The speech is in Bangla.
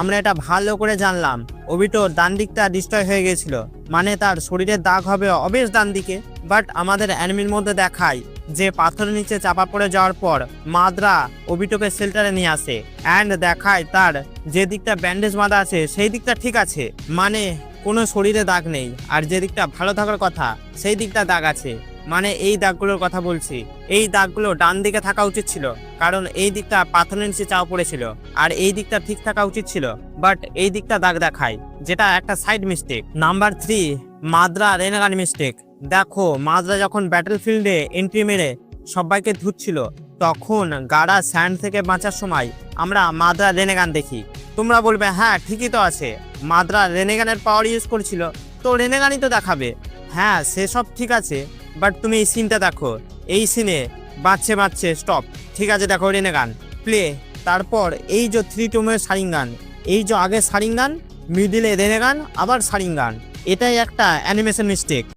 আমরা এটা ভালো করে জানলাম। ওবিটোর ডান দিকটা ডিস্ট্রয় হয়ে গেছিল, মানে তার শরীরের দাগ হবে অবেশ ডান দিকে। বাট আমাদের অ্যানিমির মধ্যে দেখায় যে পাথরের নিচে চাপা পড়ে যাওয়ার পর মাদ্রা ওবিটোকে শেল্টারে নিয়ে আসে অ্যান্ড দেখায় তার যে দিকটা ব্যান্ডেজ বাঁধা আছে সেই দিকটা ঠিক আছে, মানে কোনো শরীরে দাগ নেই। আর যে দিকটা ভালো থাকার কথা সেই দিকটা দাগ আছে, মানে এই দাগগুলোর কথা বলছি। এই দাগগুলো ডান দিকে থাকা উচিত ছিল, কারণ এই দিকটা পাথরের নিচে চাপা পড়েছিল। আর এই দিকটা ঠিক থাকা উচিত ছিল, বাট এই দিকটা দাগ দেখায়, যেটা একটা সাইড মিস্টেক। নাম্বার 3, মাদ্রা রেনেগান মিস্টেক। দেখো, মাদ্রা যখন ব্যাটলফিল্ডে এন্ট্রি মেরে সবাইকে ধুচ্ছিল, তখন গাড়া স্যান্ড থেকে বাঁচার সময় আমরা মাদ্রা রেনেগান দেখি। তোমরা বলবে হ্যাঁ ঠিকই তো আছে, মাদ্রা রেনেগানের পাওয়ার ইউজ করছিল, তো রেনেগানই তো দেখাবে। হ্যাঁ সেসব ঠিক আছে, বাট তুমি এই সিনটা দেখো, এই সিনে বাঁচছে স্টপ, ঠিক আছে দেখো রেনেগান প্লে। তারপর এই যে 3 টোমের সারিঙ্গান, এই যে আগে সারিঙ্গান, মিডিলে রেনেগান, আবার সারিঙ্গান, এটাই একটা অ্যানিমেশন মিস্টেক।